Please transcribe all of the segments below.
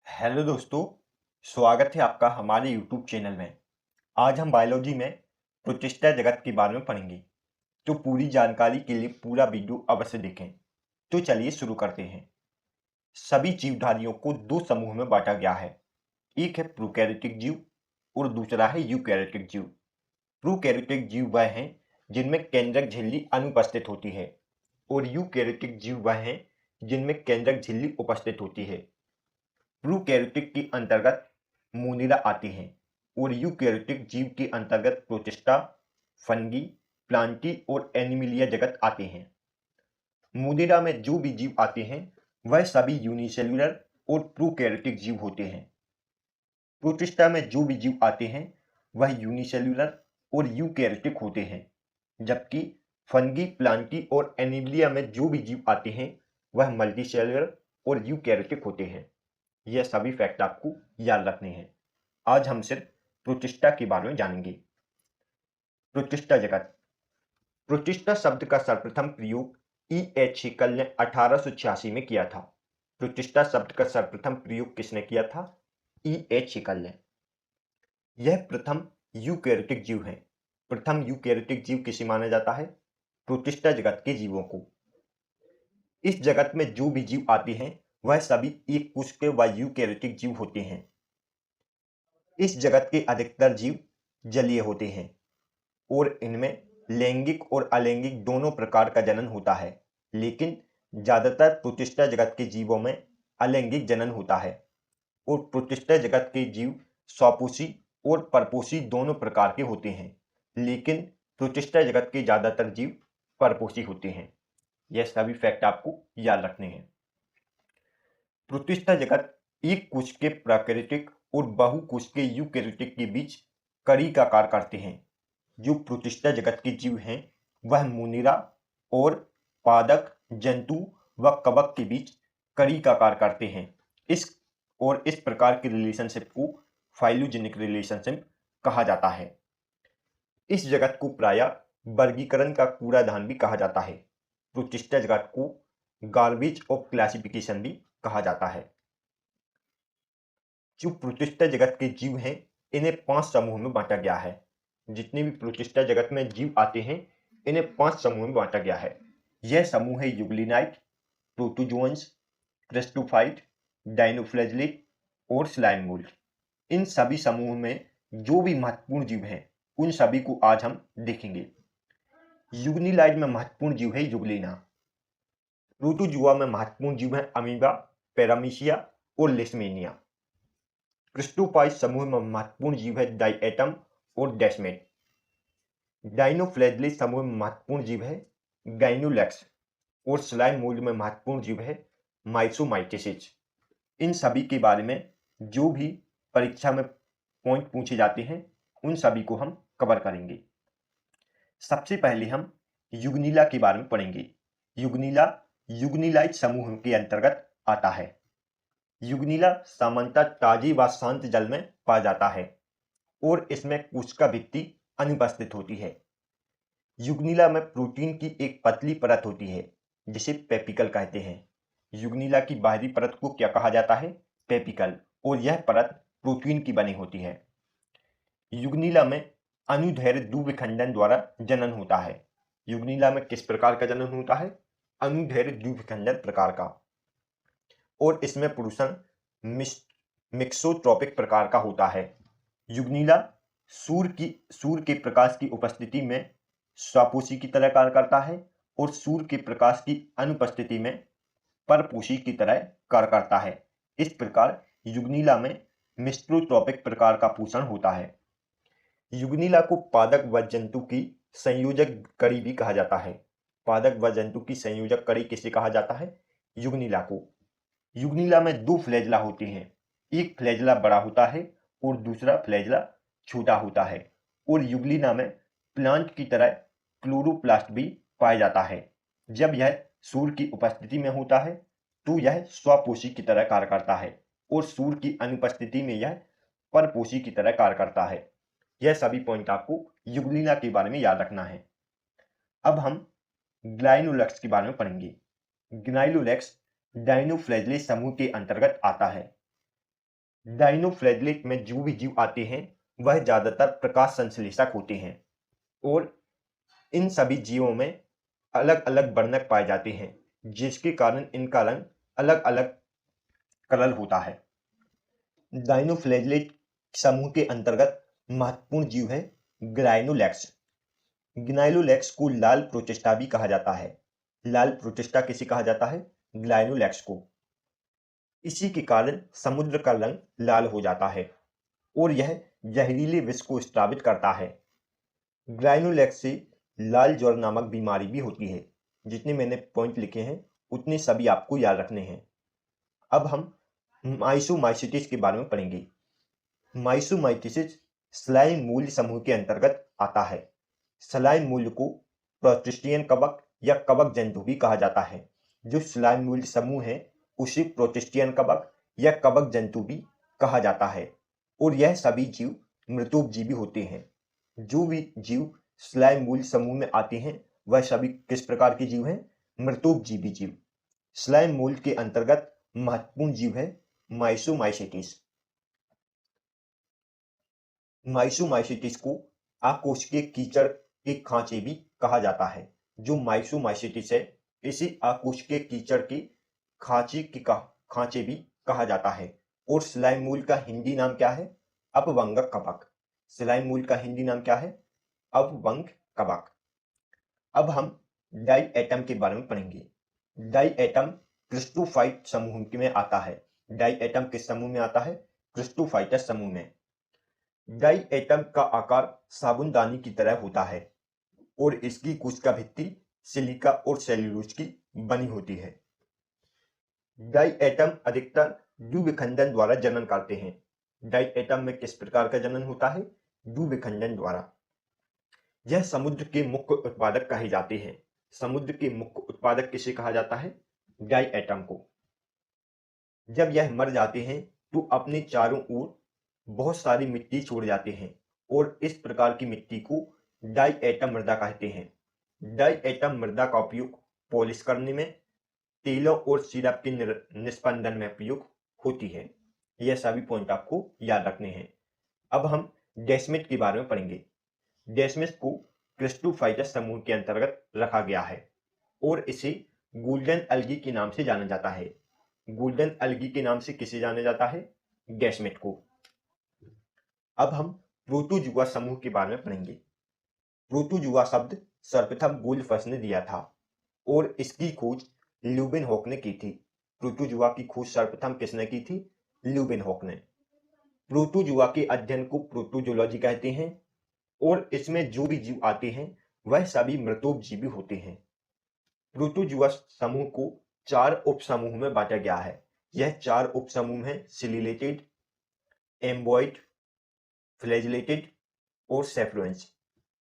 Hello दोस्तों। स्वागत है आपका हमारे यूट्यूब चैनल में। आज हम बायोलॉजी में प्रोटिस्टा जगत के बारे में पढ़ेंगे। तो पूरी जानकारी के लिए पूरा वीडियो अवश्य देखें। तो चलिए शुरू करते हैं। सभी जीवधारियों को दो समूह में बांटा गया है। एक है प्रोकैरियोटिक जीव और दूसरा है यूकैरियोटिक जीव। प्रोकैरियोटिक जीव वह हैं जिनमें केंद्रक झिल्ली अनुपस्थित होती है और यूकैरियोटिक जीव वह हैं जिनमें केंद्रक झिल्ली उपस्थित होती है। प्रोकैरियोटिक के अंतर्गत मोनिरा आते हैं और यूकैरियोटिक जीव के अंतर्गत प्रोटिस्टा, फंगी, प्लांटी और एनिमिलिया जगत आते हैं। मोनिरा में जो भी जीव आते हैं वह सभी यूनिसेल्युलर और प्रोकैरियोटिक जीव होते हैं। प्रोटिस्टा में जो भी जीव आते हैं वह यूनिसेल्युलर और यूकैरियोटिक होते हैं, जबकि फंगी, प्लांटी और एनिमिलिया में जो भी जीव आते हैं वह मल्टीसेल्युलर और यूकैरियोटिक होते हैं। यह सभी फैक्ट आपको याद रखने हैं। आज हम सिर्फ प्रोटिस्टा के बारे में जानेंगे। प्रोटिस्टा जगत। प्रोटिस्टा शब्द का सर्वप्रथम प्रयोग E.H. हिकल ने 1886 में किया था। प्रोटिस्टा शब्द का सर्वप्रथम प्रयोग किसने किया था? E.H. हिकल ने। यह प्रथम यूकैरियोटिक जीव है। प्रथम यूकैरियोटिक जीव किसे माना जाता है? प्रोटिस्टा जगत के जीवों को। इस जगत में जो भी जीव आते हैं वह सभी एक कोश के व यूकैरियोटिक जीव होते हैं। इस जगत के अधिकतर जीव जलीय होते हैं और इनमें लैंगिक और अलैंगिक दोनों प्रकार का जनन होता है, लेकिन ज्यादातर प्रोटिस्टा जगत के जीवों में अलैंगिक जनन होता है और प्रोटिस्टा जगत के जीव स्वपोषी और परपोषी दोनों प्रकार के होते हैं, लेकिन प्रोटिस्टा जगत के ज्यादातर जीव परपोषी होते हैं। यह सभी फैक्ट आपको याद रखने हैं। प्रोटिस्टा जगत एक कोश के प्रोकैरियोटिक और बहुकोश के यूकैरियोटिक के बीच कड़ी का कार्य करते हैं। जो प्रोटिस्टा जगत के जीव हैं वह मोनिरा और पादप, जंतु व कवक के बीच कड़ी का कार्य करते हैं। इस प्रकार के रिलेशनशिप को फाइलोजेनिक रिलेशनशिप कहा जाता है। इस जगत को प्रायः वर्गीकरण का कूड़ादान भी कहा जाता है। प्रोटिस्टा जगत को गार्बेज ऑफ क्लासिफिकेशन भी कहा जाता है। जो प्रोटिस्टा जगत के जीव हैं इन्हें 5 समूह में बांटा गया है। जितने भी प्रोटिस्टा जगत में जीव आते हैं इन्हें 5 समूह में बांटा गया है। यह समूह है यूग्लिनाइट, प्रोटोजोअन्स, क्रेस्टोफाइट, डाइनोफ्लैजेलेट और स्लाइम मोल्ड। इन सभी समूह में जो भी महत्वपूर्ण जीव हैं उन सभी को आज हम देखेंगे। यूग्निलाइट में महत्वपूर्ण जीव है यूग्लिना। प्रोटोजुआ में महत्वपूर्ण जीव है अमीबा, पैरामीशिया और लेशमेनिया। क्रिस्टोफाइट समूह में महत्वपूर्ण जीव है डाइएटम और डेस्मेट। डाइनोफ्लैजेलेट समूह में महत्वपूर्ण जीव है गाइनोलैक्स और स्लाइम मोल्ड में महत्वपूर्ण जीव है माइसोमाइटेसिस। इन सभी के बारे में जो भी परीक्षा में पॉइंट पूछे जाते हैं उन सभी को हम कवर करेंगे। सबसे पहले हम युग्निला के बारे में पढ़ेंगे। युग्निला युग्निलाइट समूह के अंतर्गत आता है। युग्निला सामान्यतः ताजे व शांत जल में पाया जाता है और इसमें कोशिका भित्ति अनुपस्थित होती है। युग्निला में प्रोटीन की एक पतली परत होती है जिसे पेपिकल कहते हैं। युग्निला की बाहरी परत को क्या कहा जाता है? पेपिकल। और यह परत प्रोटीन की बनी होती है। युग्निला में अनुदैर्घ्य द्विविखंडन द्वारा जनन होता है। युग्निला में किस प्रकार का जनन होता है? अनुदैर्घ्य द्विविखंडन प्रकार का। और इसमें पुरुषन मिक्सोट्रॉपिक प्रकार का होता है। युग्निला सूर्य के प्रकाश की उपस्थिति में स्वपोषी की तरह कार्य करता है और सूर्य के प्रकाश की अनुपस्थिति में परपोषी की तरह कार्य करता है। इस प्रकार युग्निला में मिक्सोट्रॉपिक प्रकार का पोषण होता है। युग्निला को पादप व जंतु की संयोजक कड़ी भी कहा जाता है। पादप व जंतु की संयोजक कड़ी किसे कहा जाता है? युग्निला को। युग्निला में 2 फ्लैजेला होते हैं। एक फ्लैजेला बड़ा होता है और दूसरा फ्लैजेला छोटा होता है। और युग्निला में प्लांट की तरह क्लोरोप्लास्ट भी पाया जाता है। जब यह सूर्य की उपस्थिति में होता है तो यह स्वपोषी की तरह कार्य करता है और सूर्य की अनुपस्थिति में यह परपोषी की तरह कार्य करता है। यह सभी पॉइंट आपको युग्निला के बारे में याद रखना है। अब हम ग्लाइनोलैक्स के बारे में पढ़ेंगे। ग्लाइनोलैक्स डाइनोफ्लैजेलेट समूह के अंतर्गत आता है। डाइनोफ्लैगेलेट में जो भी जीव आते हैं वह ज्यादातर प्रकाश संश्लेषक होते हैं और इन सभी जीवों में अलग अलग वर्णक पाए जाते हैं जिसके कारण इनका रंग अलग अलग कलर होता है। डाइनोफ्लैगेलेट समूह के अंतर्गत महत्वपूर्ण जीव है ग्राइनोलैक्स। ग्नाइलोलैक्स को लाल प्रोटिस्टा भी कहा जाता है। लाल प्रोटिस्टा किसे कहा जाता है? ग्नाइलोलैक्स को। इसी के कारण समुद्र का रंग लाल हो जाता है और यह जहरीले विष को स्रावित करता है। ग्राइनोलैक्स से लाल ज्वर नामक बीमारी भी होती है। जितने मैंने पॉइंट लिखे हैं उतने सभी आपको याद रखने हैं। अब हम माइसोमाइसिटिस के बारे में पढ़ेंगे। माइसोमाइटिस स्लाइम मूल समूह के अंतर्गत आता है। स्लाइम मूल को प्रोटिस्टियन कवक या कवक जंतु भी कहा जाता है। जो स्लाइम मूल समूह है उसे प्रोटिस्टियन कवक या कवक जंतु भी कहा जाता है और यह सभी जीव मृतोपजीवी होते हैं। जो भी जीव स्लाइम मूल समूह में आते हैं वह सभी किस प्रकार के जीव हैं? मृतोपजीवी जीव। स्लाइम मूल के अंतर्गत महत्वपूर्ण जीव है माइसोमाइसिटिस। माइसोमाइसिटिस को आकोशिकीय कीचड़ के खांचे भी कहा जाता है। जो माइसोमाइसिटिस है इसे आकोशिकीय कीचड़ के खांचे भी कहा जाता है। और स्लाइम मूल का हिंदी नाम क्या है? अपवंगक कवक। स्लाइम मूल का हिंदी नाम क्या है? अपवंग कवक। अब हम डाई एटम के बारे में पढ़ेंगे। डाई एटम क्रिस्टोफाइट समूह में आता है। डाई एटम किस समूह में आता है? क्रिस्टोफाइटस समूह में। डाई एटम का आकार साबुनदानी की तरह होता है और इसकी कोशिका भित्ति सिलिका और सेल्यूलोज की बनी होती है। डाई एटम अधिकतर द्विविखंडन द्वारा जनन करते हैं। डाई एटम में किस प्रकार का जनन होता है? द्विविखंडन द्वारा। यह समुद्र के मुख्य उत्पादक कहे जाते हैं। समुद्र के मुख्य उत्पादक किसे कहा जाता है? डाई एटम को। जब यह मर जाते हैं तो अपने चारों ओर बहुत सारी मिट्टी छोड़ जाते हैं और इस प्रकार की मिट्टी को डाई एटम मृदा कहते हैं। डाई एटम मृदा का उपयोग पॉलिश करने में, तेलों और सिरप के निस्पंदन में उपयोग होती है। यह सभी पॉइंट आपको याद रखने हैं। अब हम डेस्मिट के बारे में पढ़ेंगे। डेस्मिट को क्रिस्टोफाइटस समूह के अंतर्गत रखा गया है और इसे गोल्डन अलगी के नाम से जाना जाता है। गोल्डन अलगी के नाम से किसे जाना जाता है? डेस्मिट को। अब हम प्रोटोजुआ समूह के बारे में पढ़ेंगे। प्रोटोजुआ शब्द सर्वप्रथम गोल्डफश ने दिया था और इसकी खोज ल्यूवेनहॉक ने की थी। प्रोटोजुआ की खोज सर्वप्रथम किसने की थी? ल्यूवेनहॉक ने। प्रोटोजुआ के अध्ययन को प्रोटोजोलॉजी कहते हैं और इसमें जो भी जीव आते हैं वह सभी मृतोपजीवी होते हैं। प्रोटोजुआ समूह को 4 उपसमूह में बांटा गया है। यह 4 उपसमूह हैं सिलिलेटेड, एम्बॉइड, फ्लैजिलेटेड और सेफ्लोएंस।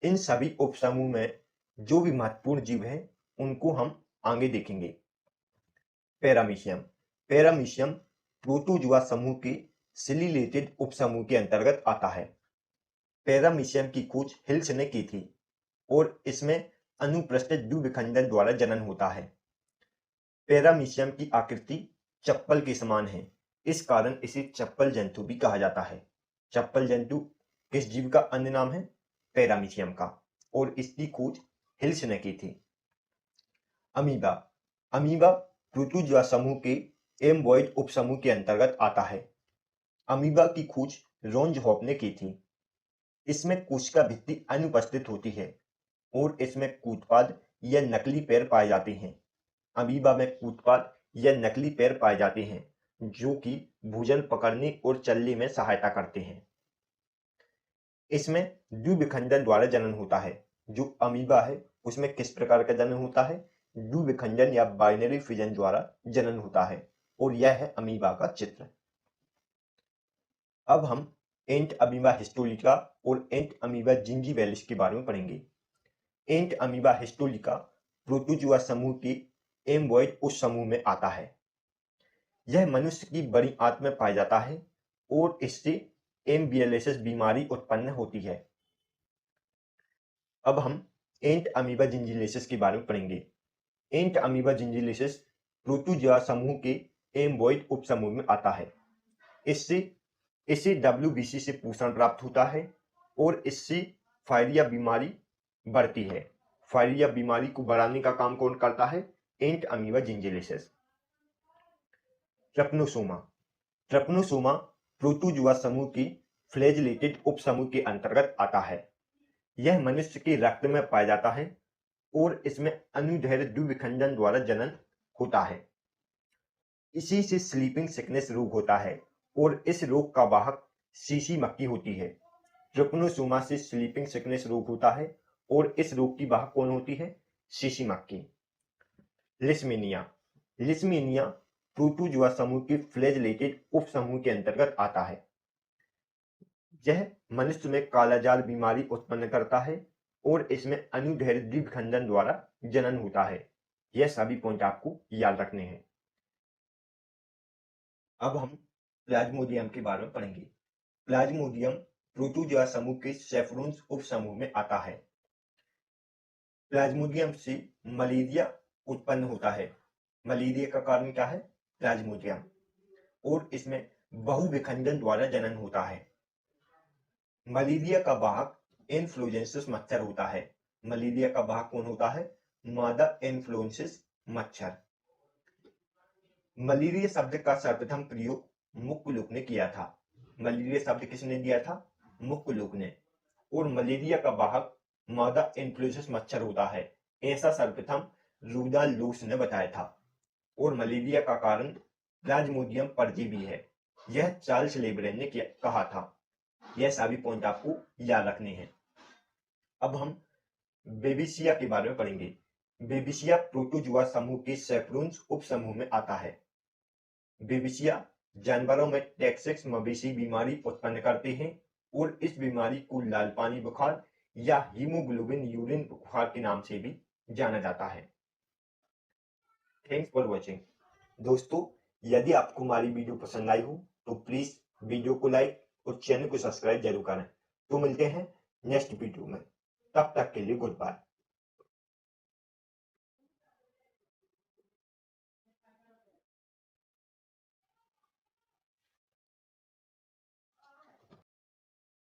इन सभी उपसमूह में जो भी महत्वपूर्ण जीव हैं उनको हम आगे देखेंगे। पैरामीशियम। पैरामीशियम प्रोटोजुआ समूह के सिलिलेटेड उपसमूह के अंतर्गत आता है। पैरामीशियम की खोज हिल्स ने की थी और इसमें अनुप्रस्थित द्विविखंडन द्वारा जनन होता है। पैरामीशियम की आकृति चप्पल के समान है, इस कारण इसे चप्पल जंतु भी कहा जाता है। चप्पल जंतु किस जीव का अन्य नाम है? पैरामीशियम का। और इसकी खोज हिल्स ने की थी। अमीबा। अमीबा प्रोटोजुआ समूह के एम्बॉइड उपसमूह के अंतर्गत आता है। अमीबा की खोज रोंजहॉफ ने की थी। इसमें कोशिका भित्ति अनुपस्थित होती है और इसमें कूटपाद या नकली पैर पाए जाते हैं। अमीबा में कूटपाद या नकली पैर पाए जाते हैं जो कि भोजन पकड़ने और चलने में सहायता करते हैं। इसमें द्विविखंडन द्वारा जनन होता है। जो अमीबा है उसमें किस प्रकार का जनन होता है? द्विविखंडन या बाइनरी फिजन द्वारा जनन होता है और यह है अमीबा का चित्र। अब हम एंट अमीबा हिस्टोलिका और एंट अमीबा जिंजीवैलिस के बारे में पढ़ेंगे। एंट अमीबा हिस्टोलिका प्रोटोजुआ समूह के एम्बॉइड उस समूह में आता है। यह मनुष्य की बड़ी आंत में पाया जाता है और इससे एम्बियलिसिस बीमारी उत्पन्न होती है। अब हम एंट अमीबा जिंजीलेसिस के बारे में पढ़ेंगे। एंट अमीबा जिंजीलेसिस प्रोटोजुआ समूह के एम्बॉइड उपसमूह में आता है। इससे इसे WBC से पोषण प्राप्त होता है और इससे फायरिया बीमारी बढ़ती है। फायरिया बीमारी को बढ़ाने का काम कौन करता है? एंट अमीबा जिंजिलेसिस। ट्रिपनोसोमा। ट्रिपनोसोमा प्रोटोजुआ समूह की फ्लैजेलेटेड उपसमूह के अंतर्गत आता है। यह मनुष्य के रक्त में पाया जाता है और इसमें अनुदैर्ध्य द्विविखंडन द्वारा जनन होता है। इसी से स्लीपिंग सिकनेस रोग होता है और इस रोग का वाहक शीशी मक्खी होती है। ट्रिपनोसोमा से स्लीपिंग सिकनेस रोग होता है और इस रोग की वाहक कौन होती है? शीशी मक्खी। लिस्मीनिया। लिस्मीनिया प्रोटोजुआ समूह के फ्लैजेलेटेड उपसमूह के अंतर्गत आता है। यह मनुष्य में कालाजार बीमारी उत्पन्न करता है और इसमें अनुदैर्ध्य द्विविखंडन द्वारा जनन होता है। यह सभी पॉइंट आपको याद रखने हैं। अब हम प्लाज्मोडियम के बारे में पढ़ेंगे। प्लाज्मोडियम प्रोटोजुआ समूह के सेफ्रोन्स उपसमूह में आता है। प्लाज्मोडियम से मलेरिया उत्पन्न होता है। मलेरिया का कारण क्या है? प्लाज्मोडियम। और इसमें बहुविखंडन द्वारा जनन होता है। मलेरिया का वाहक इन्फ्लुएंजा मच्छर होता है। मलेरिया का वाहक कौन होता है? मादा इन्फ्लुएंजा मच्छर। मलेरिया शब्द का सर्वप्रथम प्रयोग मुक्कुलुक ने किया था। मलेरिया शब्द किसने दिया था? मुक्कुलुक ने। और मलेरिया का वाहक मादा इन्फ्लुएंजा मच्छर होता है, ऐसा सर्वप्रथम रुडालूस ने बताया था। और मलेरिया का कारण प्लाज्मोडियम परजीवी है, यह चार्ल्स लेब्रेन ने कहा था। यह सभी पॉइंट आपको याद रखने हैं। अब हम बेबिसिया के बारे में पढ़ेंगे। बेबिसिया प्रोटोजुआ समूह के सेफ्रोन्स उपसमूह में आता है। बेबिसिया जानवरों में टैक्सेक्स मवेशी बीमारी उत्पन्न करते हैं और इस बीमारी को लाल पानी बुखार या हीमोग्लोबिन यूरिन बुखार के नाम से भी जाना जाता है। Thanks for watching. दोस्तों, यदि आपको हमारी वीडियो पसंद आई हो तो प्लीज वीडियो को लाइक और चैनल को सब्सक्राइब जरूर करें। तो मिलते हैं नेक्स्ट वीडियो में, तब तक के लिए गुड बाय।